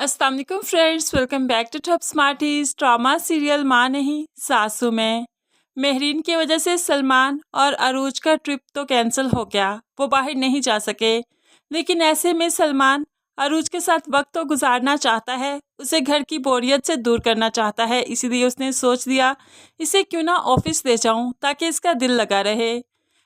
अस्सलाम वालेकुम friends, welcome back to top smarties. Drama serial माँ नहीं सासू में मेहरीन की वजह से सलमान और अरूज का ट्रिप तो कैंसिल हो गया। वो बाहर नहीं जा सके, लेकिन ऐसे में सलमान अरूज के साथ वक्त तो गुजारना चाहता है, उसे घर की बोरियत से दूर करना चाहता है। इसीलिए उसने सोच लिया इसे क्यों ना ऑफिस ले जाऊं ताकि इसका दिल लगा रहे।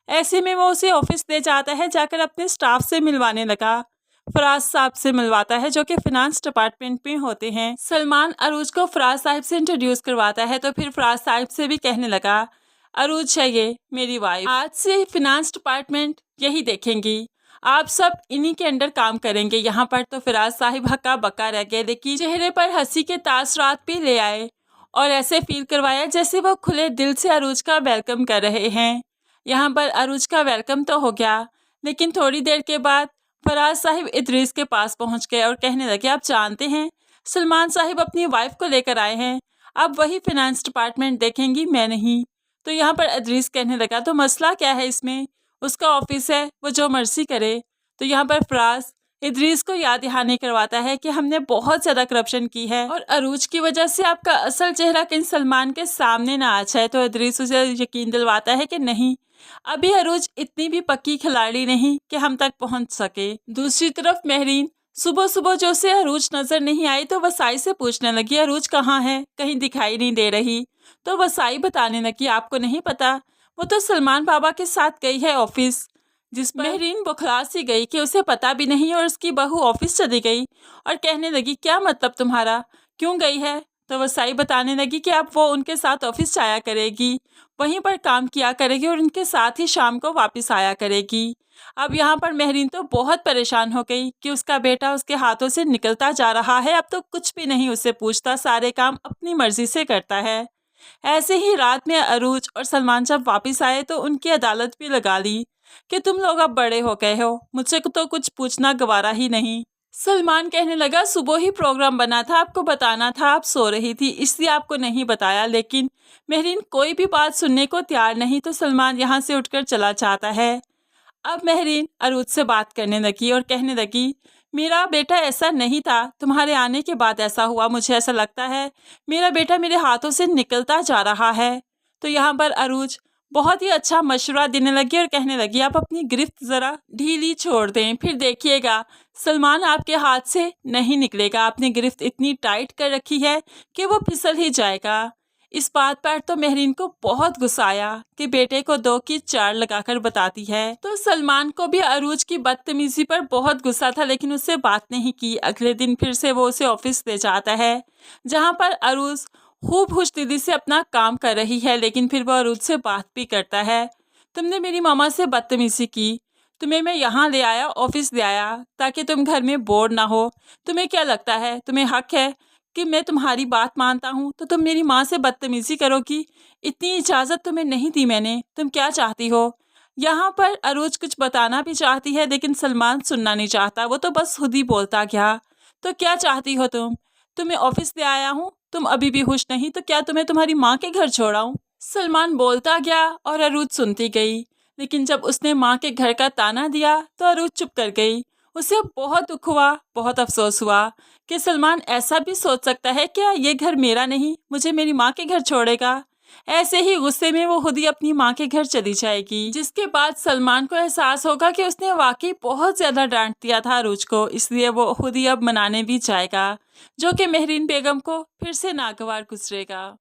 ऐसे में वो उसे ऑफिस ले जाता है, जाकर अपने स्टाफ से मिलवाने लगा। फराज साहब से मिलवाता है जो कि फिनांस डिपार्टमेंट में होते हैं। सलमान अरूज को फराज साहब से इंट्रोड्यूस करवाता है तो फिर फराज साहब से भी कहने लगा, अरूज है ये मेरी वाइफ, आज से फिनांस डिपार्टमेंट यही देखेंगी, आप सब इन्हीं के अंडर काम करेंगे। यहाँ पर तो फराज साहिब हक्का बक्का रह गए, लेकिन चेहरे पर हंसी के तासरात भी ले आए और ऐसे फील करवाया जैसे वो खुले दिल से अरूज का वेलकम कर रहे हैं। यहाँ पर अरूज का वेलकम तो हो गया, लेकिन थोड़ी देर के बाद फराज साहिब इदरीस के पास पहुंच गए और कहने लगे, आप जानते हैं सलमान साहिब अपनी वाइफ को लेकर आए हैं, अब वही फिनेंस डिपार्टमेंट देखेंगी, मैं नहीं। तो यहाँ पर इदरीस कहने लगा, तो मसला क्या है इसमें, उसका ऑफिस है, वो जो मर्जी करे। तो यहाँ पर फराज इदरीस को याद दहानी करवाता है कि हमने बहुत ज़्यादा करप्शन की है और अरूज की वजह से आपका असल चेहरा कहीं सलमान के सामने ना आ जाए। तो इदरीस उसे यकीन दिलवाता है कि नहीं, अभी अरूज इतनी भी पक्की खिलाड़ी नहीं कि हम तक पहुंच सके। दूसरी तरफ मेहरीन सुबह सुबह जो से अरूज नजर नहीं आई तो वसाई से पूछने लगी, अरूज कहाँ है, कहीं दिखाई नहीं दे रही। तो वसाई बताने लगी, आपको नहीं पता, वो तो सलमान बाबा के साथ गई है ऑफिस। जिस पर मेहरीन बुखला सी गई कि उसे पता भी नहीं और उसकी बहू ऑफिस चली गई और कहने लगी, क्या मतलब तुम्हारा, क्यों गई है। तो वसाई बताने लगी कि अब वो उनके साथ ऑफिस आया करेगी, वहीं पर काम किया करेगी और उनके साथ ही शाम को वापस आया करेगी। अब यहाँ पर मेहरीन तो बहुत परेशान हो गई कि उसका बेटा उसके हाथों से निकलता जा रहा है, अब तो कुछ भी नहीं उससे पूछता, सारे काम अपनी मर्जी से करता है। ऐसे ही रात में अरूज और सलमान जब वापस आए तो उनकी अदालत भी लगा ली कि तुम लोग अब बड़े हो गए हो, मुझसे तो कुछ पूछना गवारा ही नहीं। सलमान कहने लगा, सुबह ही प्रोग्राम बना था, आपको बताना था, आप सो रही थी इसलिए आपको नहीं बताया। लेकिन मेहरीन कोई भी बात सुनने को तैयार नहीं, तो सलमान यहाँ से उठकर चला जाता है। अब मेहरीन अरूज से बात करने लगी और कहने लगी, मेरा बेटा ऐसा नहीं था, तुम्हारे आने के बाद ऐसा हुआ, मुझे ऐसा लगता है मेरा बेटा मेरे हाथों से निकलता जा रहा है। तो यहाँ पर अरूज बहुत ही अच्छा मशवरा देने लगी और कहने लगी, आप अपनी गिरफ्त ज़रा ढीली छोड़ दें, फिर देखिएगा सलमान आपके हाथ से नहीं निकलेगा, आपने गिरफ्त इतनी टाइट कर रखी है कि वो फिसल ही जाएगा। इस बात पर तो मेहरीन को बहुत गुस्सा आया कि बेटे को 2 की 4 लगाकर बताती है। तो सलमान को भी अरूज की बदतमीजी पर बहुत गुस्सा था, लेकिन उससे बात नहीं की। अगले दिन फिर से वो उसे ऑफिस ले जाता है, जहाँ पर अरूज खूब खुशदिली से अपना काम कर रही है, लेकिन फिर वो अरूज से बात भी करता है, तुमने मेरी मामा से बदतमीजी की, तुम्हें मैं यहाँ ले आया, ऑफिस ले आया ताकि तुम घर में बोर ना हो। तुम्हें क्या लगता है, तुम्हें हक है कि मैं तुम्हारी बात मानता हूँ तो तुम मेरी माँ से बदतमीजी करोगी, इतनी इजाज़त तुम्हें नहीं दी मैंने, तुम क्या चाहती हो। यहाँ पर अरूज कुछ बताना भी चाहती है, लेकिन सलमान सुनना नहीं चाहता, वो तो बस खुद ही बोलता गया, तो क्या चाहती हो तुम, तुम्हें ऑफिस ले आया हूँ, तुम अभी भी खुश नहीं, तो क्या तुम्हें तुम्हारी माँ के घर छोड़ाऊँ। सलमान बोलता गया और अरूज सुनती गई, लेकिन जब उसने माँ के घर का ताना दिया तो अरूज चुप कर गई। उसे बहुत दुख हुआ, बहुत अफसोस हुआ कि सलमान ऐसा भी सोच सकता है, क्या ये घर मेरा नहीं, मुझे मेरी माँ के घर छोड़ेगा। ऐसे ही गुस्से में वो खुद ही अपनी माँ के घर चली जाएगी, जिसके बाद सलमान को एहसास होगा कि उसने वाकई बहुत ज़्यादा डांट दिया था अरूज को, इसलिए वो खुद ही अब मनाने भी जाएगा, जो कि मेहरीन बेगम को फिर से नागवार गुजरेगा।